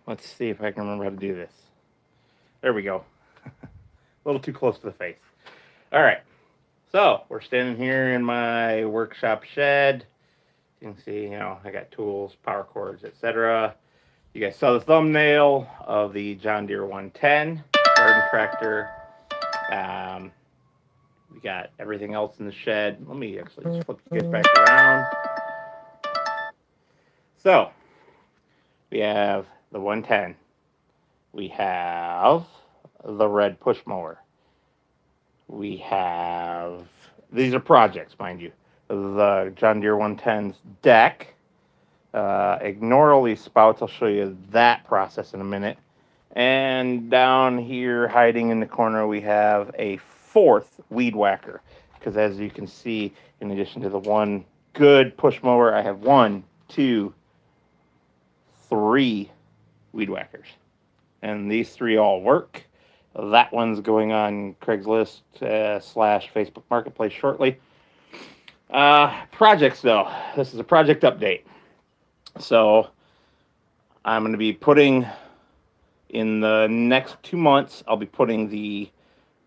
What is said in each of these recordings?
Let's see if I can remember how to do this. There we go. A little too close to the face. All right. So we're standing here in my workshop shed. You can see, I got tools, power cords, etc. You guys saw the thumbnail of the John Deere 110 garden tractor. We got everything else in the shed. Let me actually just flip you guys back around. So we have the 110. We have the red push mower. We have, these are projects, mind you, the John Deere 110's deck. Ignore all these spouts. I'll show you that process in a minute. And down here, hiding in the corner, we have a fourth weed whacker. Because as you can see, in addition to the one good push mower, I have 1, 2, 3 weed whackers. And these 3 all work. That one's going on Craigslist / Facebook Marketplace shortly. Projects, though. This is a project update. So I'm going to be putting, in the next 2 months, I'll be putting the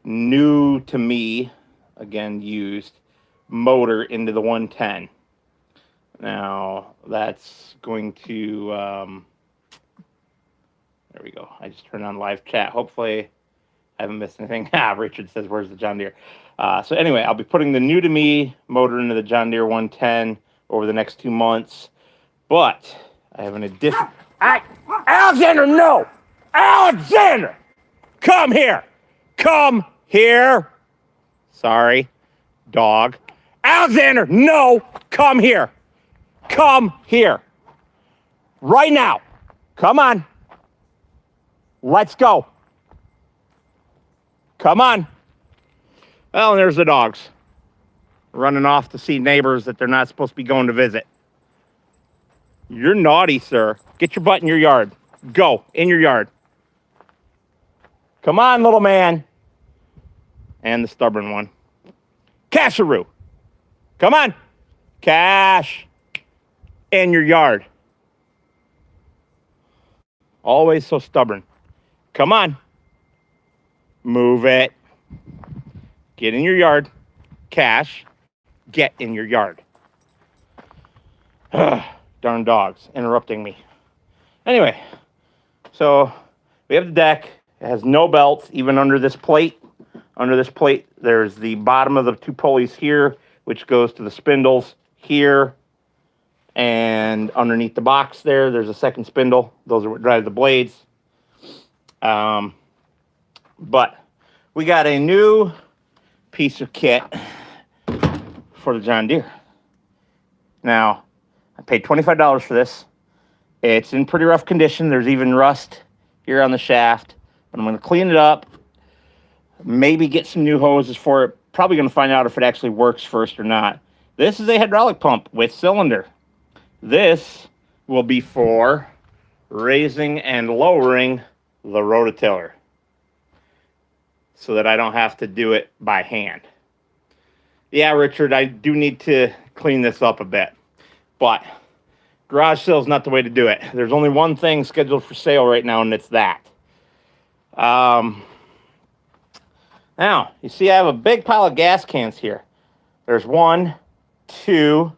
new to me, again used, motor into the 110. Now that's going to, there we go. I just turned on live chat. Hopefully I haven't missed anything. Richard says, where's the John Deere? So anyway, I'll be putting the new to me motor into the John Deere 110 over the next 2 months. But I have an addition. Alexander, no! Alexander! Come here! Come here! Sorry, dog. Alexander, no! Come here! Come here! Right now! Come on! Let's go! Come on! Well, and there's the dogs running off to see neighbors that they're not supposed to be going to visit. You're naughty, sir. Get your butt in your yard. Go, in your yard. Come on, little man. And the stubborn one. Casharoo. Come on. Cash. In your yard. Always so stubborn. Come on. Move it. Get in your yard. Cash. Get in your yard. Darn dogs interrupting me. Anyway, so we have the deck. It has no belts, even under this plate. Under this plate, there's the bottom of the 2 pulleys here, which goes to the spindles here. And underneath the box there's a second spindle. Those are what drive the blades. But we got a new piece of kit for the John Deere. Now, I paid $25 for this. It's in pretty rough condition. There's even rust here on the shaft. But I'm going to clean it up. Maybe get some new hoses for it. Probably going to find out if it actually works first or not. This is a hydraulic pump with cylinder. This will be for raising and lowering the rototiller so that I don't have to do it by hand. Yeah, Richard, I do need to clean this up a bit. But garage sale is not the way to do it. There's only one thing scheduled for sale right now, and it's that. Now, you see I have a big pile of gas cans here. There's 1, 2,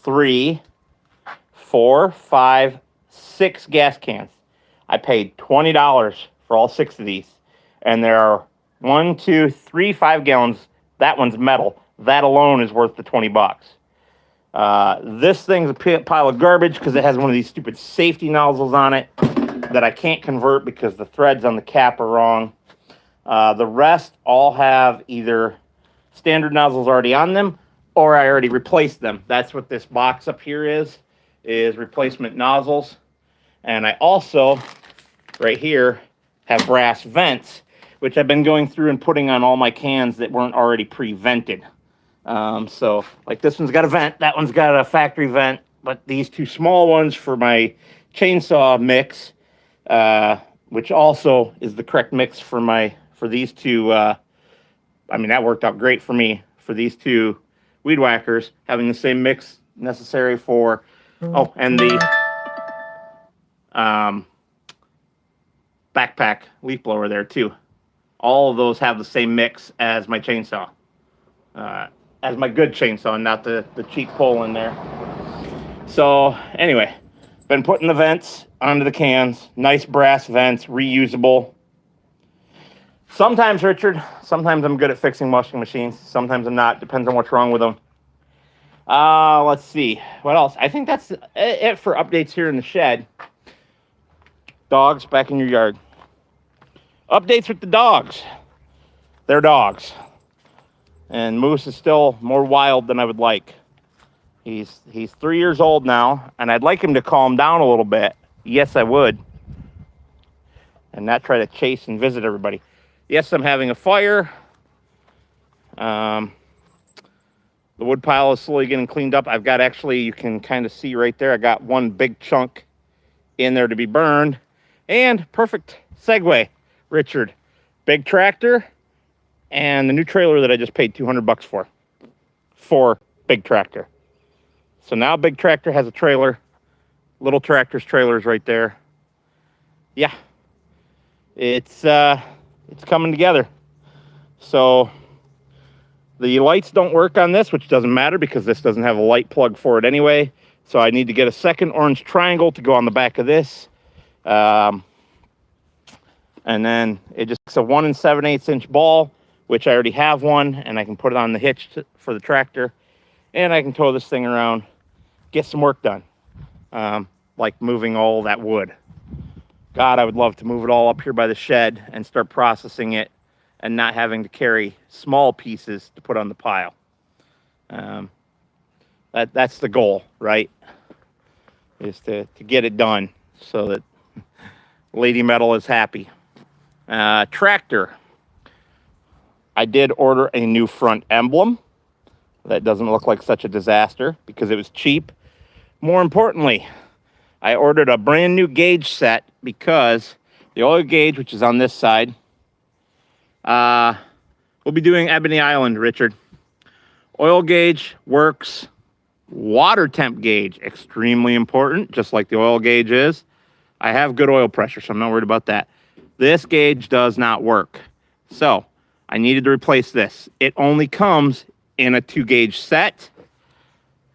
3, 4, 5, 6 gas cans. I paid $20 for all 6 of these. And there are 1, 2, 3, 5 gallons. That one's metal. That alone is worth the $20. This thing's a pile of garbage because it has one of these stupid safety nozzles on it that I can't convert because the threads on the cap are wrong. The rest all have either standard nozzles already on them or I already replaced them. That's what this box up here is replacement nozzles. And I also, right here, have brass vents, which I've been going through and putting on all my cans that weren't already pre-vented. So, like this one's got a vent, that one's got a factory vent, but these 2 small ones for my chainsaw mix, which also is the correct mix for these 2, I mean, that worked out great for me, for these 2 weed whackers, having the same mix necessary for, and the backpack leaf blower there too. All of those have the same mix as my chainsaw. As my good chainsaw, not the cheap pole in there. So anyway, been putting the vents onto the cans. Nice brass vents, reusable. Sometimes, Richard, sometimes I'm good at fixing washing machines. Sometimes I'm not. Depends on what's wrong with them. Let's see. What else? I think that's it for updates here in the shed. Dogs back in your yard. Updates with the dogs. They're dogs. And Moose is still more wild than I would like. He's 3 years old now, and I'd like him to calm down a little bit. Yes, I would. And not try to chase and visit everybody. Yes, I'm having a fire. The wood pile is slowly getting cleaned up. I've got actually, you can kind of see right there, I got one big chunk in there to be burned. And perfect segue, Richard. Big tractor and the new trailer that I just paid $200 for big tractor. So now big tractor has a trailer. Little tractor's trailer is right there. Yeah, it's coming together. So the lights don't work on this, which doesn't matter because this doesn't have a light plug for it anyway. So I need to get a second orange triangle to go on the back of this. And then it just it's a 1 7/8 inch ball, which I already have one, and I can put it on the hitch for the tractor, and I can tow this thing around, get some work done, like moving all that wood. God, I would love to move it all up here by the shed and start processing it and not having to carry small pieces to put on the pile. That's the goal, right? Is to get it done so that Lady Metal is happy. Tractor. I did order a new front emblem. That doesn't look like such a disaster because it was cheap. More importantly, I ordered a brand new gauge set because the oil gauge, which is on this side, we'll be doing Ebony Island, Richard. Oil gauge works. Water temp gauge, extremely important, just like the oil gauge is. I have good oil pressure, so I'm not worried about that. This gauge does not work. So I needed to replace this. It only comes in a 2-gauge set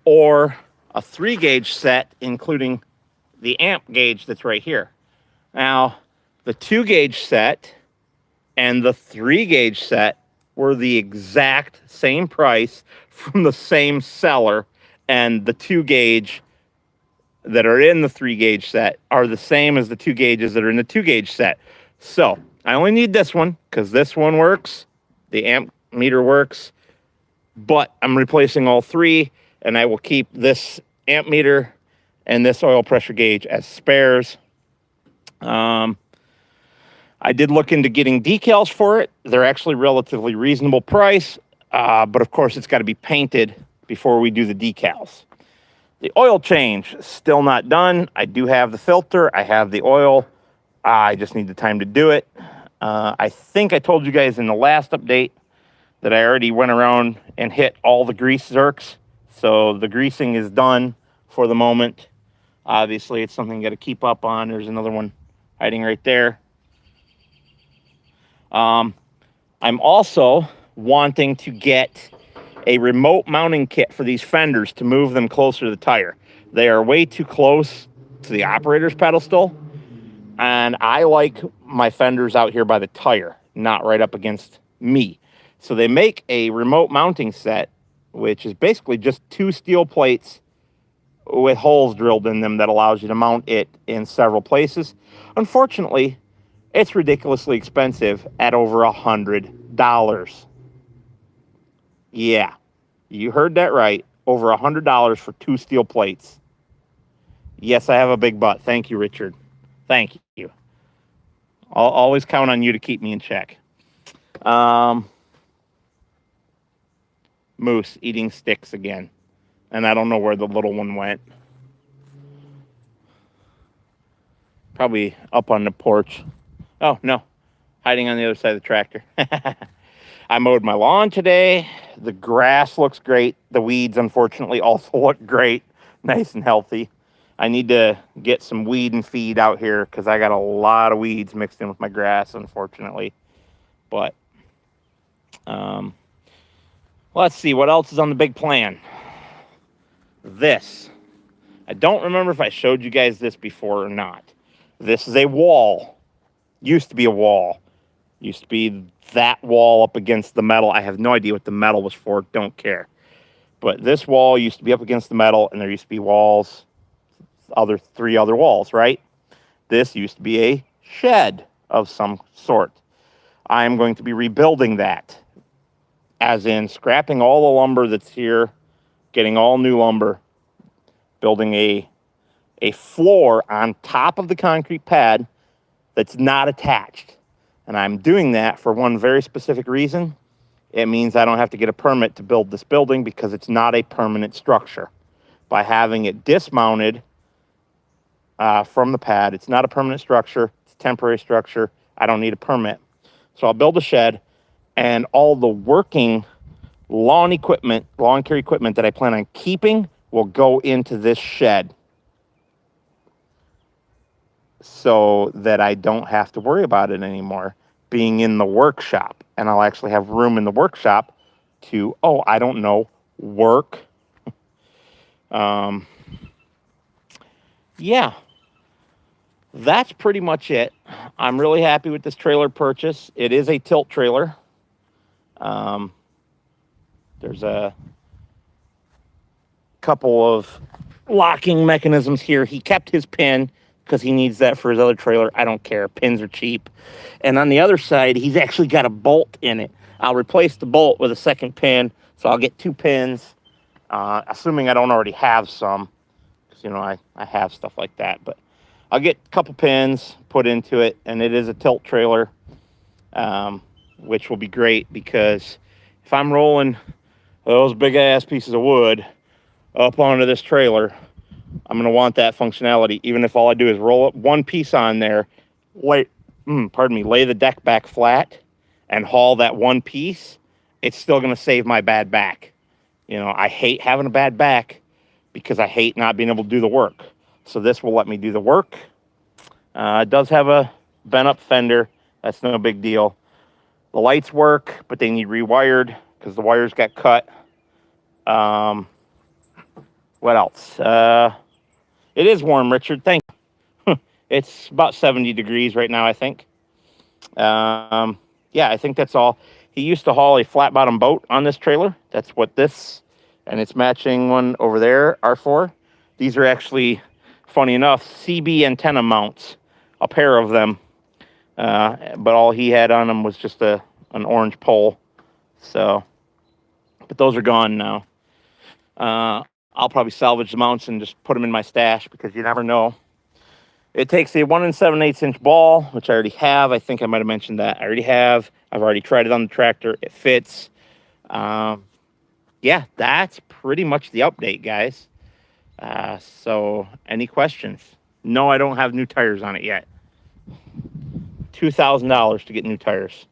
or a 3-gauge set, including the amp gauge that's right here. Now, the 2-gauge set and the 3-gauge set were the exact same price from the same seller, and the 2-gauge that are in the 3-gauge set are the same as the 2 gauges that are in the 2-gauge set. So I only need this one because this one works. The amp meter works, but I'm replacing all 3, and I will keep this amp meter and this oil pressure gauge as spares. I did look into getting decals for it. They're actually relatively reasonable price, but of course it's got to be painted before we do the decals. The oil change, still not done. I do have the filter. I have the oil. I just need the time to do it. I think I told you guys in the last update that I already went around and hit all the grease zerks. So the greasing is done for the moment. Obviously, it's something you got to keep up on. There's another one hiding right there. I'm also wanting to get a remote mounting kit for these fenders to move them closer to the tire. They are way too close to the operator's pedestal, and I like my fenders out here by the tire, not right up against me. So they make a remote mounting set, which is basically just 2 steel plates with holes drilled in them that allows you to mount it in several places. Unfortunately, it's ridiculously expensive at over $100. Yeah, you heard that right. Over $100 for 2 steel plates. Yes, I have a big butt. Thank you, Richard. Thank you. I'll always count on you to keep me in check. Moose eating sticks again. And I don't know where the little one went. Probably up on the porch. Oh, no. Hiding on the other side of the tractor. I mowed my lawn today. The grass looks great. The weeds, unfortunately, also look great. Nice and healthy. I need to get some weed and feed out here because I got a lot of weeds mixed in with my grass, unfortunately. But let's see what else is on the big plan. This. I don't remember if I showed you guys this before or not. This is a wall. Used to be a wall. Used to be that wall up against the metal. I have no idea what the metal was for. Don't care. But this wall used to be up against the metal, and there used to be walls, three other walls, right? This used to be a shed of some sort. I am going to be rebuilding that, as in scrapping all the lumber that's here, getting all new lumber, building a floor on top of the concrete pad that's not attached. And I'm doing that for one very specific reason. It means I don't have to get a permit to build this building because it's not a permanent structure. By having it dismounted from the pad, it's not a permanent structure. It's a temporary structure. I don't need a permit. So I'll build a shed, and all the working lawn care equipment that I plan on keeping will go into this shed so that I don't have to worry about it anymore being in the workshop. And I'll actually have room in the workshop to, work. Yeah, that's pretty much it. I'm really happy with this trailer purchase. It is a tilt trailer. There's a couple of locking mechanisms here. He kept his pin because he needs that for his other trailer. I don't care. Pins are cheap. And on the other side, he's actually got a bolt in it. I'll replace the bolt with a second pin, so I'll get 2 pins, assuming I don't already have some, because, I have stuff like that. But I'll get a couple pins put into it, and it is a tilt trailer, which will be great because if I'm rolling those big-ass pieces of wood up onto this trailer, I'm going to want that functionality, even if all I do is roll up one piece on there, lay the deck back flat and haul that one piece. It's still going to save my bad back. I hate having a bad back because I hate not being able to do the work. So this will let me do the work. It does have a bent up fender. That's no big deal. The lights work, but they need rewired because the wires got cut. What else? It is warm, Richard. Thank you. It's about 70 degrees right now, I think. Yeah, I think that's all. He used to haul a flat bottom boat on this trailer. That's what this and its matching one over there are for. These are actually, funny enough, CB antenna mounts, a pair of them. But all he had on them was just an orange pole. So, but those are gone now. I'll probably salvage the mounts and just put them in my stash because you never know. It takes a 1 7/8 inch ball, which I already have. I think I might have mentioned that. I already have. I've already tried it on the tractor. It fits. Yeah, that's pretty much the update, guys. So any questions? No, I don't have new tires on it yet. $2,000 to get new tires.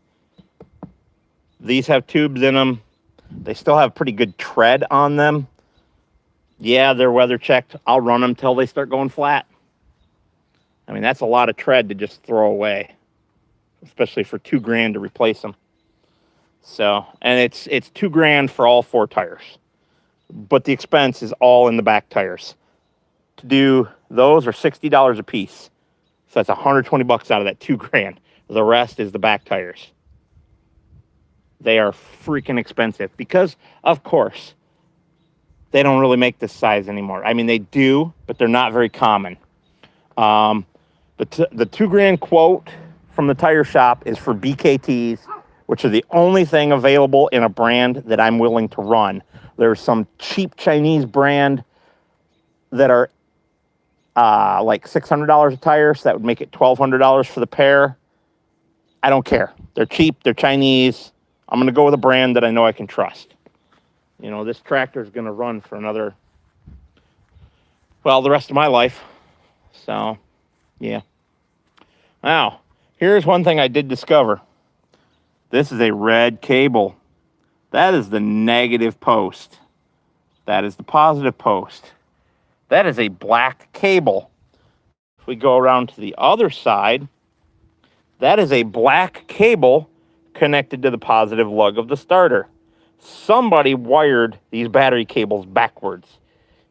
These have tubes in them. They still have pretty good tread on them. Yeah, they're weather checked. I'll run them till they start going flat. I mean, that's a lot of tread to just throw away, especially for $2,000 to replace them. So, and it's $2,000 for all 4 tires, but the expense is all in the back tires. To do those are $60 a piece. So that's $120 out of that $2,000. The rest is the back tires. They are freaking expensive because, of course, they don't really make this size anymore. I mean, they do, but they're not very common. The $2,000 quote from the tire shop is for BKTs, which are the only thing available in a brand that I'm willing to run. There's some cheap Chinese brand that are like $600 a tire, so that would make it $1,200 for the pair. I don't care. They're cheap. They're Chinese. I'm going to go with a brand that I know I can trust. This tractor is going to run for the rest of my life. So, yeah. Now, here's one thing I did discover. This is a red cable. That is the negative post. That is the positive post. That is a black cable. If we go around to the other side, that is a black cable connected to the positive lug of the starter. Somebody wired these battery cables backwards.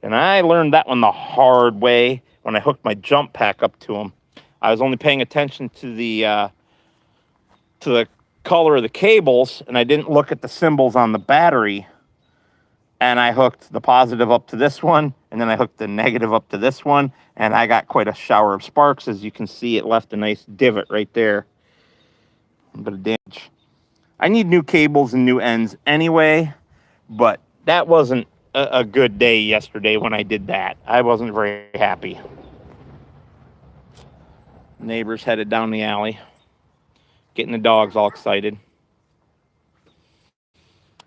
And I learned that one the hard way when I hooked my jump pack up to them. I was only paying attention to the color of the cables, and I didn't look at the symbols on the battery. And I hooked the positive up to this one, and then I hooked the negative up to this one, and I got quite a shower of sparks. As you can see, it left a nice divot right there. A bit of damage. I need new cables and new ends anyway, but that wasn't a good day yesterday when I did that. I wasn't very happy. Neighbors headed down the alley, getting the dogs all excited.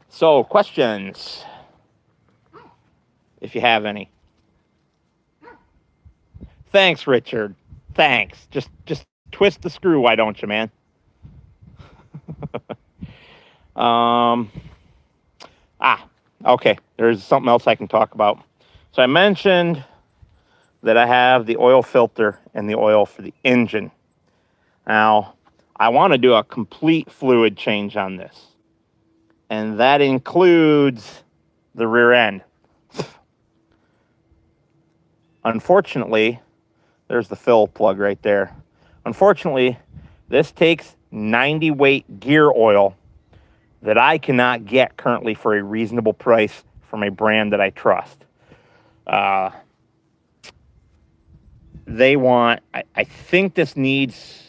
So, questions, if you have any. Thanks, Richard. Thanks. Just twist the screw, why don't you, man? Okay. There's something else I can talk about. So I mentioned that I have the oil filter and the oil for the engine. Now, I want to do a complete fluid change on this. And that includes the rear end. Unfortunately, there's the fill plug right there. Unfortunately, this takes 90 weight gear oil that I cannot get currently for a reasonable price from a brand that I trust. They want, I think this needs,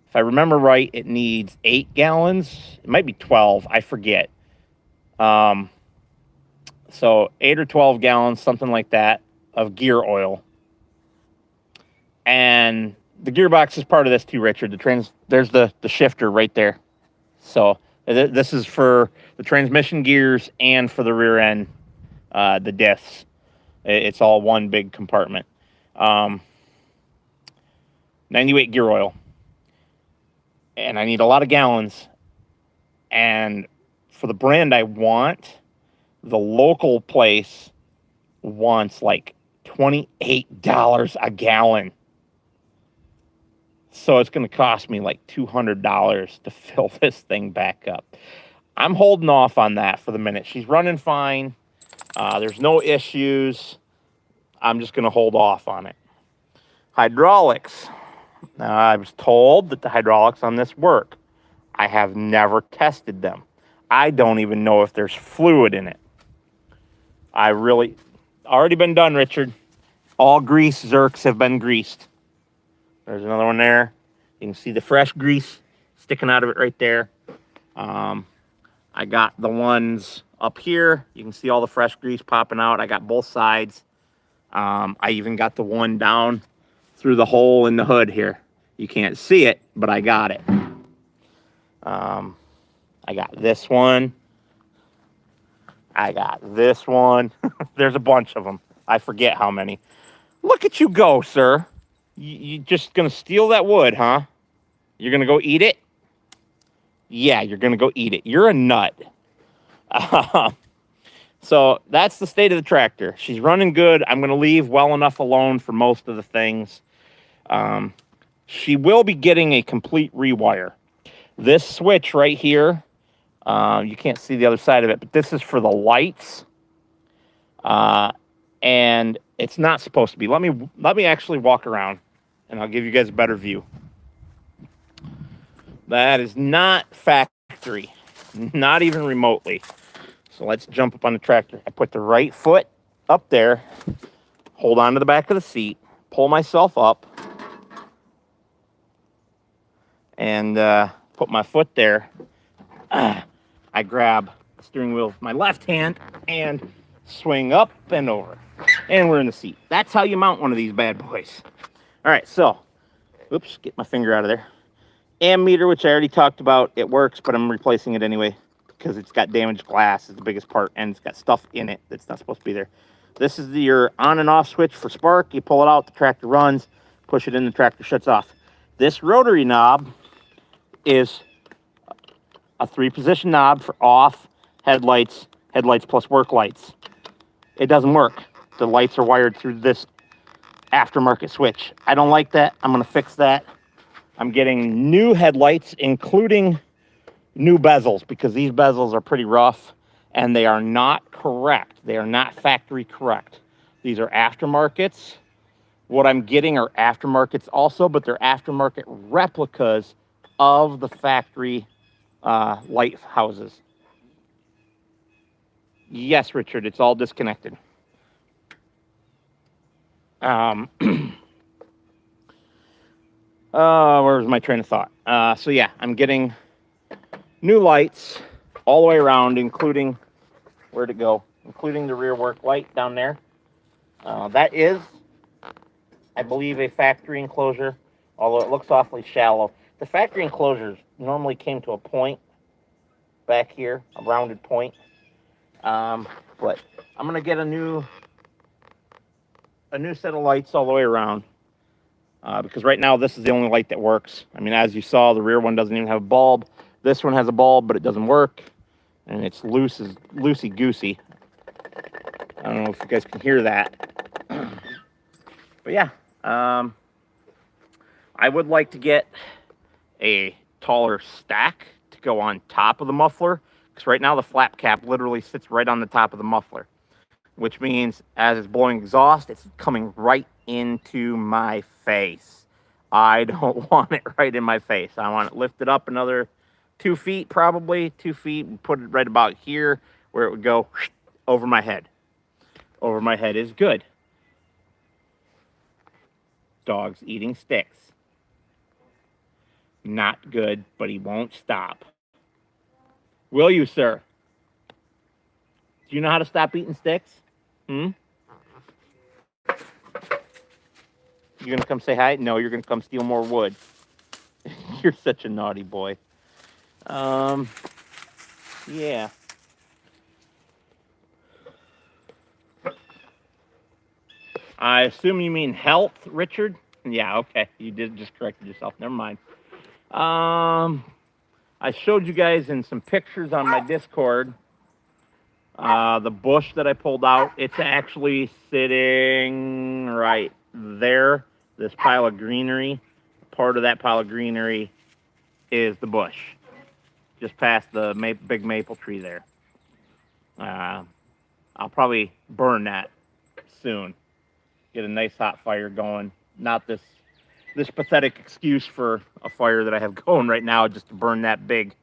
if I remember right, it needs 8 gallons. It might be 12, I forget. So 8 or 12 gallons, something like that, of gear oil. And the gearbox is part of this too, Richard. There's the shifter right there. So this is for the transmission gears and for the rear end, the diffs. It's all one big compartment. 90 weight gear oil. And I need a lot of gallons. And for the brand I want, the local place wants like $28 a gallon. So it's going to cost me like $200 to fill this thing back up. I'm holding off on that for the minute. She's running fine. There's no issues. I'm just going to hold off on it. Hydraulics. Now, I was told that the hydraulics on this work. I have never tested them. I don't even know if there's fluid in it. Already been done, Richard. All grease zerks have been greased. There's another one there. You can see the fresh grease sticking out of it right there. I got the ones up here. You can see all the fresh grease popping out. I got both sides. I even got the one down through the hole in the hood here. You can't see it, but I got it. I got this one. I got this one. There's a bunch of them. I forget how many. Look at you go, sir. You just gonna steal that wood, huh? You're gonna go eat it? Yeah, you're gonna go eat it. You're a nut. So that's the state of the tractor. She's running good. I'm gonna leave well enough alone for most of the things. She will be getting a complete rewire. This switch right here, you can't see the other side of it, but this is for the lights. And it's not supposed to be. Let me actually walk around and I'll give you guys a better view. That is not factory, not even remotely. So let's jump up on the tractor. I put the right foot up there, hold on to the back of the seat, pull myself up, and put my foot there. I grab the steering wheel with my left hand and swing up and over. And we're in the seat. That's how you mount one of these bad boys. All right, so, oops, get my finger out of there. Ammeter, which I already talked about, it works, but I'm replacing it anyway because it's got damaged glass is the biggest part, and it's got stuff in it that's not supposed to be there. This is your on and off switch for spark. You pull it out, the tractor runs, push it in, the tractor shuts off. This rotary knob is a 3-position knob for off, headlights plus work lights. It doesn't work. the lights are wired through this aftermarket switch. I don't like that. I'm going to fix that. I'm getting new headlights, including new bezels, because these bezels are pretty rough and they are not correct. They are not factory correct. These are aftermarkets. What I'm getting are aftermarkets also, but they're aftermarket replicas of the factory light houses. Yes, Richard, it's all disconnected. Where's my train of thought? So yeah, I'm getting new lights all the way around, including, where'd it go? Including the rear work light down there. That is, I believe, a factory enclosure, although it looks awfully shallow. The factory enclosures normally came to a point back here, a rounded point. But I'm gonna get a new set of lights all the way around. Because right now this is the only light that works. I mean, as you saw, the rear one doesn't even have a bulb. This one has a bulb, but it doesn't work, and it's loosey-goosey. I don't know if you guys can hear that. But yeah, I would like to get a taller stack to go on top of the muffler, because right now the flap cap literally sits right on the top of the muffler, which means as it's blowing exhaust, it's coming right into my face. I don't want it right in my face. I want it lifted up another 2 feet, probably 2 feet, and put it right about here where it would go over my head. Over my head is good. Dog's eating sticks. Not good, but he won't stop. Will you, sir? Do you know how to stop eating sticks? You gonna come say hi? No, you're gonna come steal more wood. You're such a naughty boy. Yeah. I assume you mean health, Richard? Yeah, okay. You did just corrected yourself. Never mind. I showed you guys in some pictures on my Discord the bush that I pulled out. It's actually sitting right there. This pile of greenery. Part of that pile of greenery is the bush. Just past the big maple tree there. I'll probably burn that soon. Get a nice hot fire going. Not this pathetic excuse for a fire that I have going right now, just to burn that big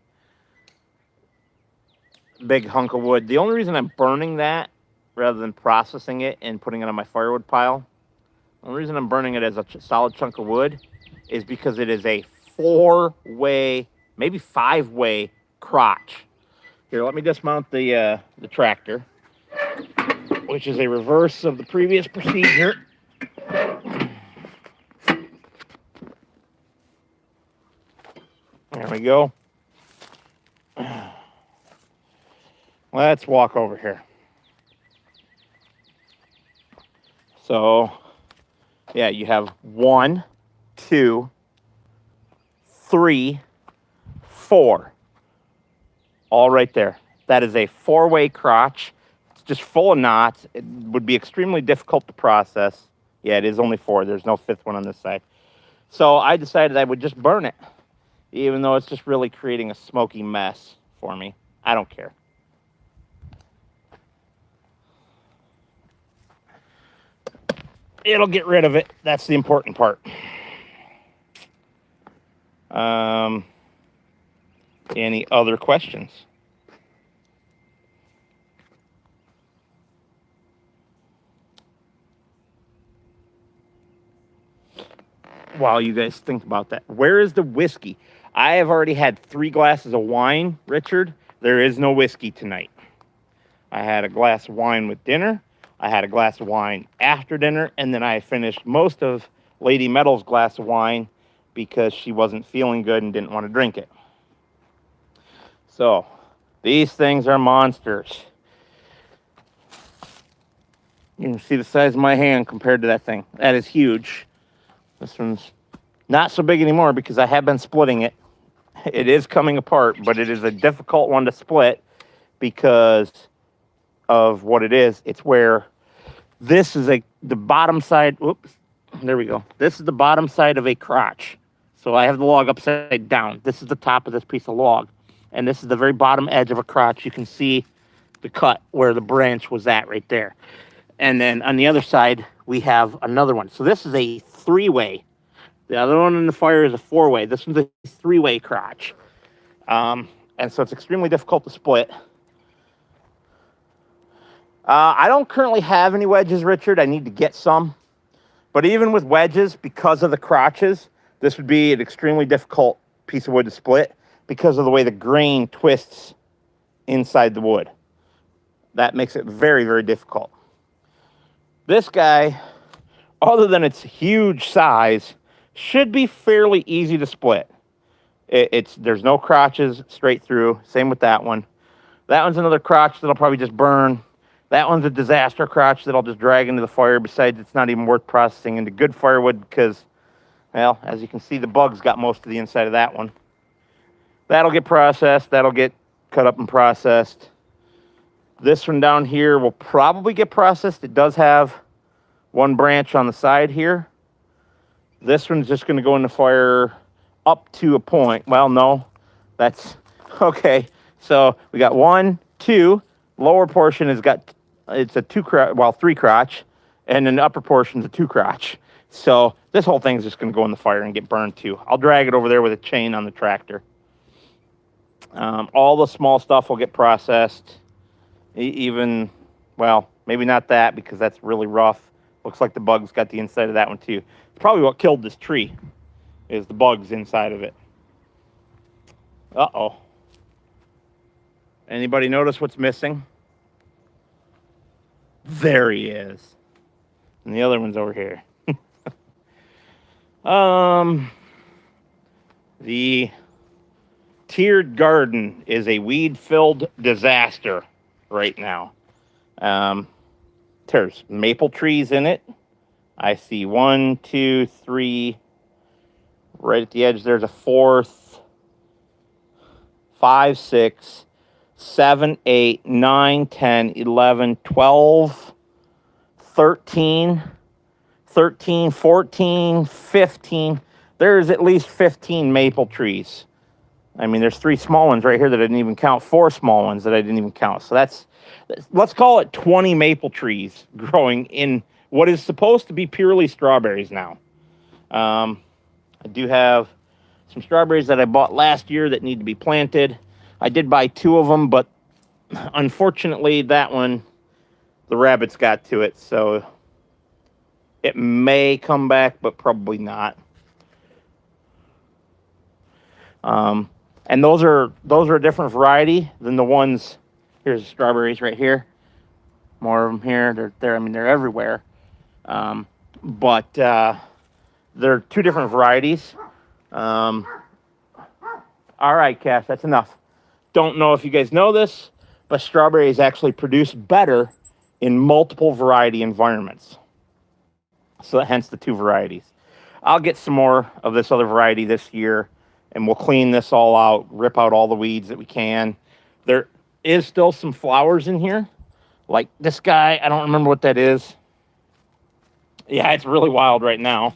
hunk of wood. The only reason I'm burning that rather than processing it and putting it on my firewood pile, the only reason I'm burning it as a solid chunk of wood is because it is a 4-way, maybe 5-way crotch. Here, let me dismount the tractor, which is a reverse of the previous procedure. There we go. Let's walk over here. So, yeah, you have 1, 2, 3, 4. All right there. That is a 4-way crotch. It's just full of knots. It would be extremely difficult to process. Yeah, it is only 4. There's no 5th one on this side. So I decided I would just burn it, even though it's just really creating a smoky mess for me. I don't care. It'll get rid of it. That's the important part. Any other questions? While you guys think about that, where is the whiskey? I have already had 3 glasses of wine, Richard. There is no whiskey tonight. I had a glass of wine with dinner. I had a glass of wine after dinner, and then I finished most of Lady Metal's glass of wine because she wasn't feeling good and didn't want to drink it. So, these things are monsters. You can see the size of my hand compared to that thing. That is huge. This one's not so big anymore because I have been splitting it. It is coming apart, but it is a difficult one to split because of what it is. It's where This is the bottom side. Whoops. There we go. This is the bottom side of a crotch. So I have the log upside down. This is the top of this piece of log. And this is the very bottom edge of a crotch. You can see the cut where the branch was at right there. And then on the other side, we have another one. So this is a 3-way. The other one in the fire is a 4-way. This one's a 3-way crotch. And so it's extremely difficult to split. I don't currently have any wedges, Richard. I need to get some. But even with wedges, because of the crotches, this would be an extremely difficult piece of wood to split because of the way the grain twists inside the wood. That makes it very, very difficult. This guy, other than its huge size, should be fairly easy to split. There's no crotches straight through. Same with that one. That one's another crotch that'll probably just burn. That one's a disaster crotch that I'll just drag into the fire. Besides, it's not even worth processing into good firewood because, well, as you can see, the bugs got most of the inside of that one. That'll get processed. That'll get cut up and processed. This one down here will probably get processed. It does have one branch on the side here. This one's just going to go in the fire up to a point. Well, no, that's okay. So we got 1, 2. Lower portion has got, it's a 3 crotch, and then the upper portion's a 2 crotch. So this whole thing's just going to go in the fire and get burned too. I'll drag it over there with a chain on the tractor. All the small stuff will get processed. Even, well, maybe not that because that's really rough. Looks like the bugs got the inside of that one too. It's probably what killed this tree, is the bugs inside of it. Uh-oh. Anybody notice what's missing? There he is. And the other one's over here. The tiered garden is a weed-filled disaster right now. There's maple trees in it. I see 1, 2, 3. Right at the edge, there's a 4th. 5, 6, 7, 8, 9, 10, 11, 12, 13, 14, 15. There's at least 15 maple trees. I mean, there's 3 small ones right here that I didn't even count, 4 small ones that I didn't even count. So let's call it 20 maple trees growing in what is supposed to be purely strawberries now. I do have some strawberries that I bought last year that need to be planted. I did buy 2 of them, but unfortunately that one, the rabbits got to it, so it may come back, but probably not. And those are a different variety than the ones. Here's the strawberries right here. More of them here. They're I mean, they're everywhere. But they're 2 different varieties. All right, Cass, that's enough. Don't know if you guys know this, but strawberries actually produce better in multiple variety environments. So hence the 2 varieties. I'll get some more of this other variety this year, and we'll clean this all out, rip out all the weeds that we can. There is still some flowers in here. Like this guy, I don't remember what that is. Yeah, it's really wild right now,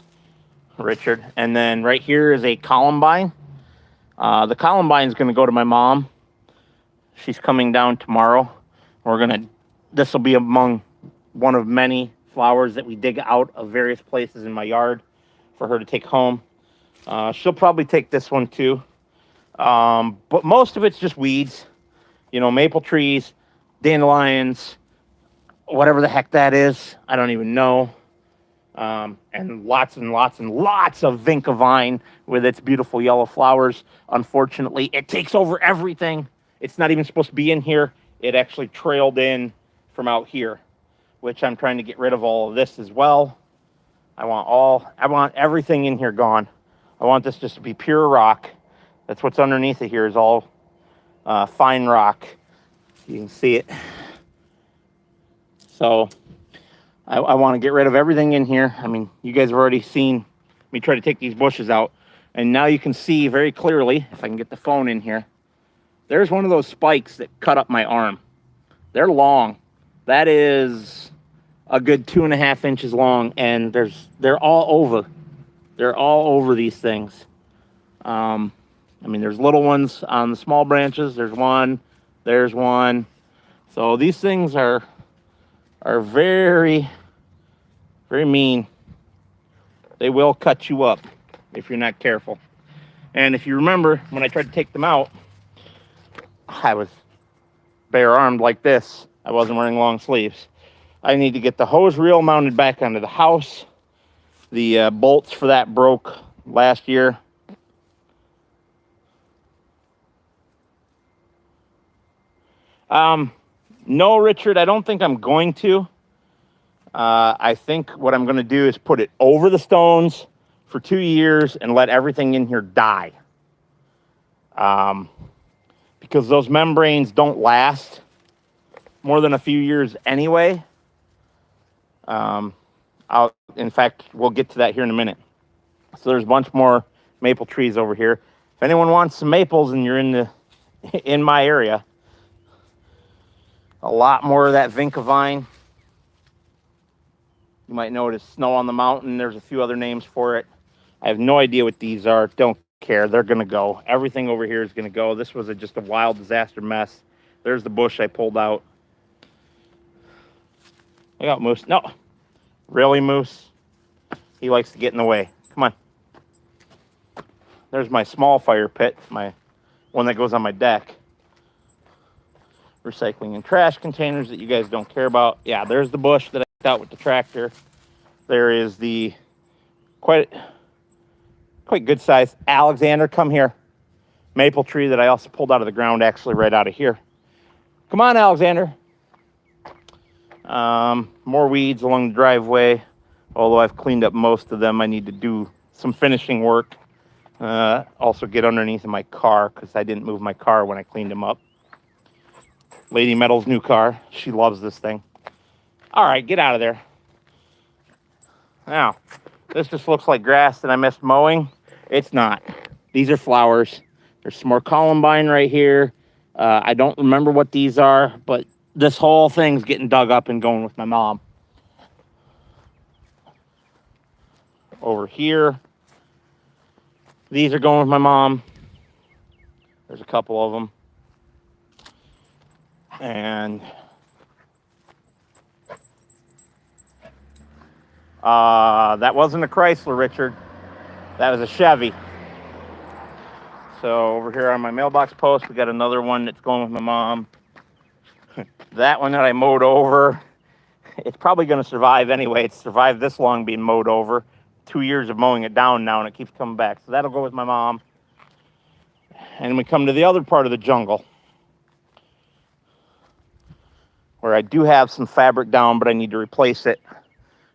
Richard. And then right here is a columbine. The columbine is going to go to my mom. She's coming down tomorrow. This will be among one of many flowers that we dig out of various places in my yard for her to take home. She'll probably take this one too. But most of it's just weeds. You know, maple trees, dandelions, whatever the heck that is. I don't even know. And lots and lots and lots of vinca vine with its beautiful yellow flowers. Unfortunately, it takes over everything. It's not even supposed to be in here. It actually trailed in from out here, which I'm trying to get rid of all of this as well. I want everything in here gone. I want this just to be pure rock. That's what's underneath it here is all fine rock. You can see it. So I want to get rid of everything in here. I mean, you guys have already seen me try to take these bushes out. And now you can see very clearly, if I can get the phone in here, there's one of those spikes that cut up my arm. They're long. That is a good 2.5 inches long, and they're all over. They're all over these things. I mean, there's little ones on the small branches. There's one. There's one. So these things are very, very mean. They will cut you up if you're not careful. And if you remember, when I tried to take them out, I was bare-armed like this. I wasn't wearing long sleeves. I need to get the hose reel mounted back onto the house. The bolts for that broke last year. No, Richard, I don't think I'm going to. I think what I'm going to do is put it over the stones for 2 years and let everything in here die. Because those membranes don't last more than a few years anyway. In fact, we'll get to that here in a minute. So there's a bunch more maple trees over here. If anyone wants some maples and you're in my area, a lot more of that vinca vine. You might notice snow on the mountain. There's a few other names for it. I have no idea what these are. Don't care. They're going to go. Everything over here is going to go. This was just a wild disaster mess. There's the bush I pulled out. I got Moose. No. Really, Moose? He likes to get in the way. Come on. There's my small fire pit, my one that goes on my deck. Recycling and trash containers that you guys don't care about. Yeah, there's the bush that I took out with the tractor. There is the quite good size Alexander, come here, maple tree that I also pulled out of the ground, actually right out of here. Come on, Alexander. More weeds along the driveway, although I've cleaned up most of them. I need to do some finishing work. Also get underneath of my car because I didn't move my car when I cleaned them up. Lady Metal's new car. She loves this thing. All right, get out of there. Now, this just looks like grass that I missed mowing. It's not. These are flowers. There's some more columbine right here. I don't remember what these are, but this whole thing's getting dug up and going with my mom. Over here, these are going with my mom. There's a couple of them. And that wasn't a Chrysler, Richard. That was a Chevy. So over here on my mailbox post, we got another one that's going with my mom. That one that I mowed over, it's probably going to survive anyway. It's survived this long being mowed over. 2 years of mowing it down now, and it keeps coming back. So that'll go with my mom. And we come to the other part of the jungle, where I do have some fabric down, but I need to replace it.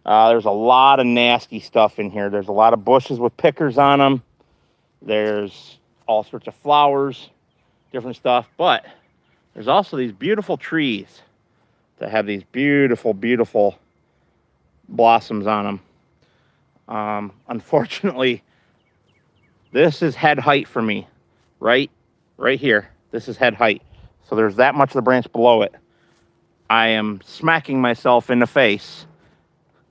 There's a lot of nasty stuff in here. There's a lot of bushes with pickers on them. There's all sorts of flowers, different stuff. But there's also these beautiful trees that have these beautiful, beautiful blossoms on them. Unfortunately, this is head height for me, right here. This is head height. So there's that much of the branch below it. I am smacking myself in the face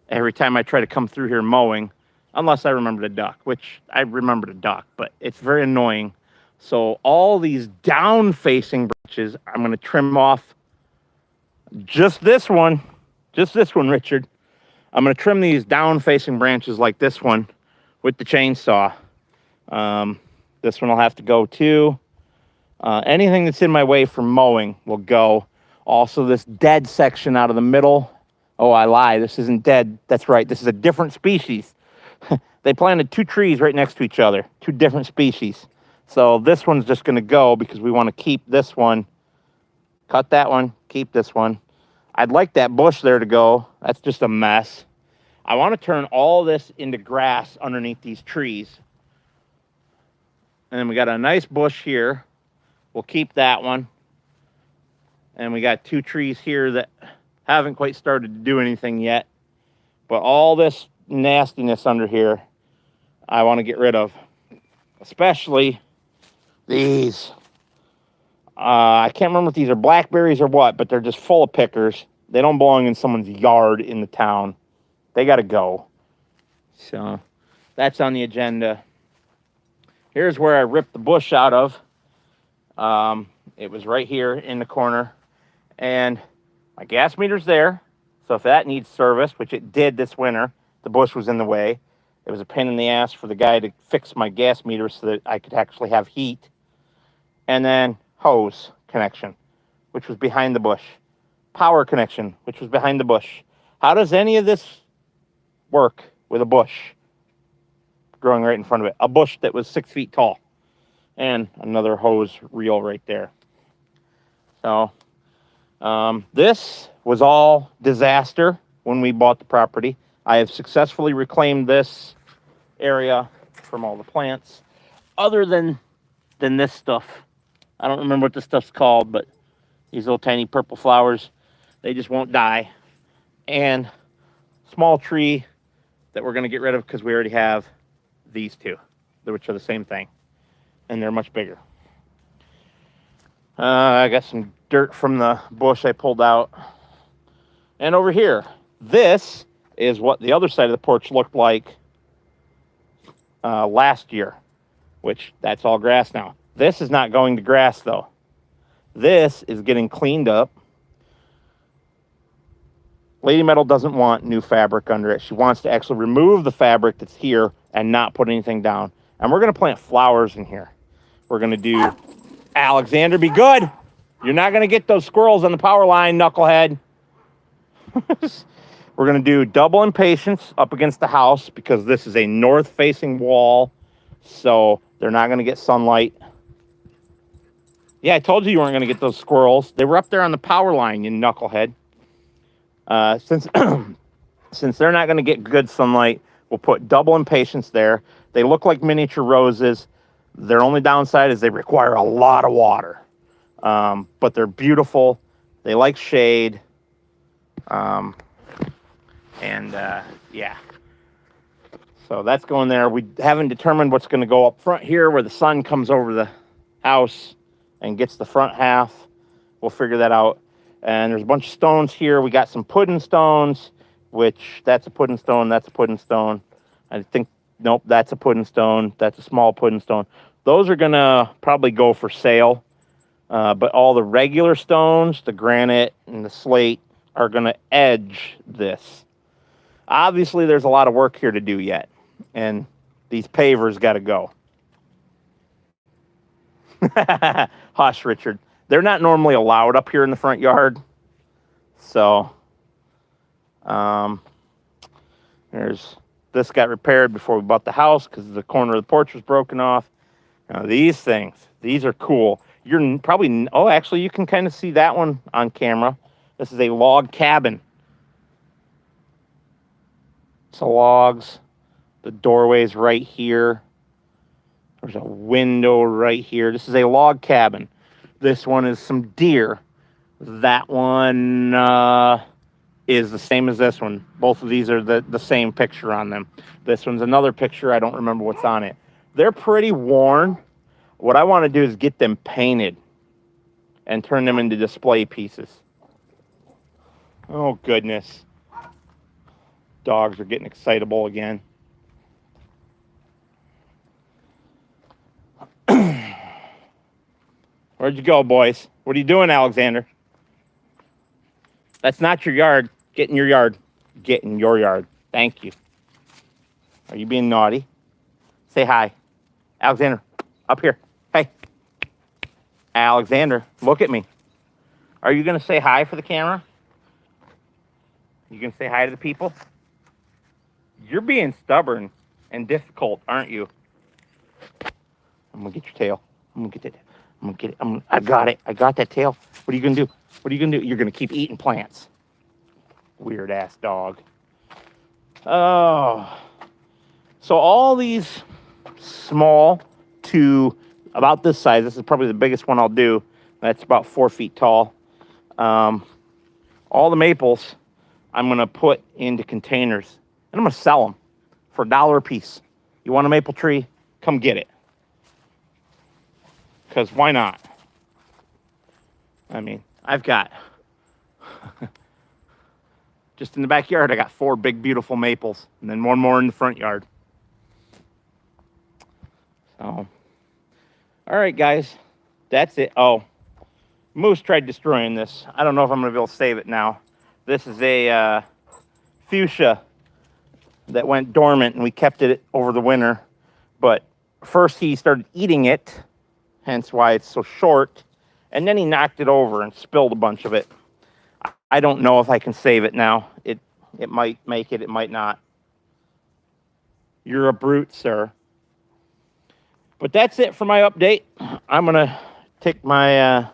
every time I try to come through here mowing, unless I remember to duck, which I remember to duck, but it's very annoying. So all these down-facing branches, I'm going to trim off just this one, Richard. I'm going to trim these down-facing branches like this one with the chainsaw. This one will have to go too. Anything that's in my way for mowing will go. Also, this dead section out of the middle. Oh, I lie. This isn't dead. That's right. This is a different species. They planted 2 trees right next to each other. 2 different species. So this one's just going to go because we want to keep this one. Cut that one. Keep this one. I'd like that bush there to go. That's just a mess. I want to turn all this into grass underneath these trees. And then we got a nice bush here. We'll keep that one. And we got 2 trees here that haven't quite started to do anything yet. But all this nastiness under here, I want to get rid of. Especially these. I can't remember if these are blackberries or what, but they're just full of pickers. They don't belong in someone's yard in the town. They got to go. So that's on the agenda. Here's where I ripped the bush out of. It was right here in the corner. And my gas meter's there. So if that needs service, which it did this winter, the bush was in the way. It was a pain in the ass for the guy to fix my gas meter so that I could actually have heat. And then hose connection, which was behind the bush. Power connection, which was behind the bush. How does any of this work with a bush growing right in front of it? A bush that was 6 feet tall. And another hose reel right there. So this was all disaster when we bought the property. I have successfully reclaimed this area from all the plants. Other than this stuff. I don't remember what this stuff's called, but these little tiny purple flowers, they just won't die. And small tree that we're going to get rid of because we already have these two, which are the same thing. And they're much bigger. I got some dirt from the bush I pulled out. And over here, this is what the other side of the porch looked like last year, which that's all grass now. This is not going to grass though. This is getting cleaned up. Lady Metal doesn't want new fabric under it. She wants to actually remove the fabric that's here and not put anything down. And we're going to plant flowers in here. We're going to do, Alexander, be good. You're not going to get those squirrels on the power line, knucklehead. We're going to do double impatiens up against the house because this is a north-facing wall. So they're not going to get sunlight. Yeah, I told you weren't going to get those squirrels. They were up there on the power line, you knucklehead. Since they're not going to get good sunlight, we'll put double impatiens there. They look like miniature roses. Their only downside is they require a lot of water. But they're beautiful. They like shade. Yeah. So that's going there. We haven't determined what's going to go up front here where the sun comes over the house and gets the front half. We'll figure that out. And there's a bunch of stones here. We got some pudding stones, which that's a pudding stone. That's a pudding stone. I think, nope, that's a pudding stone. That's a small pudding stone. Those are going to probably go for sale. But all the regular stones, the granite and the slate, are going to edge this. Obviously, there's a lot of work here to do yet. And these pavers got to go. Hush, Richard. They're not normally allowed up here in the front yard. So, there's this got repaired before we bought the house because the corner of the porch was broken off. Now, these things, these are cool. You're probably, oh, actually, you can kind of see that one on camera. This is a log cabin. It's logs. The doorway's right here. There's a window right here. This is a log cabin. This one is some deer. That one is the same as this one. Both of these are the same picture on them. This one's another picture. I don't remember what's on it. They're pretty worn. What I want to do is get them painted and turn them into display pieces. Oh, goodness. Dogs are getting excitable again. Where'd you go, boys? What are you doing, Alexander? That's not your yard. Get in your yard. Get in your yard. Thank you. Are you being naughty? Say hi. Alexander, up here. Hey. Alexander, look at me. Are you going to say hi for the camera? You going to say hi to the people? You're being stubborn and difficult, aren't you? I'm going to get your tail. I'm going to get that. I'm going to get it. I got it. I got that tail. What are you going to do? What are you going to do? You're going to keep eating plants. Weird ass dog. Oh. So all these small to about this size, this is probably the biggest one I'll do. That's about 4 feet tall. All the maples I'm going to put into containers and I'm going to sell them for $1 a piece. You want a maple tree? Come get it. Because why not? I mean, I've got Just in the backyard, I got 4 big, beautiful maples, and then 1 more in the front yard. So, all right, guys, that's it. Oh, moose tried destroying this. I don't know if I'm going to be able to save it now. This is a fuchsia that went dormant, and we kept it over the winter. But first he started eating it, hence why it's so short, and then he knocked it over and spilled a bunch of it. I don't know if I can save it now. It might make it, it might not. You're a brute, sir. But that's it for my update. I'm going to take my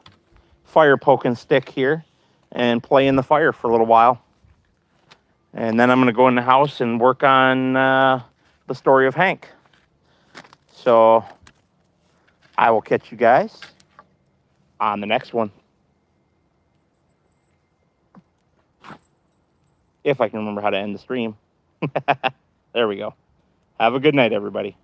fire poking stick here and play in the fire for a little while. And then I'm going to go in the house and work on the story of Hank. So I will catch you guys on the next one. If I can remember how to end the stream. There we go. Have a good night, everybody.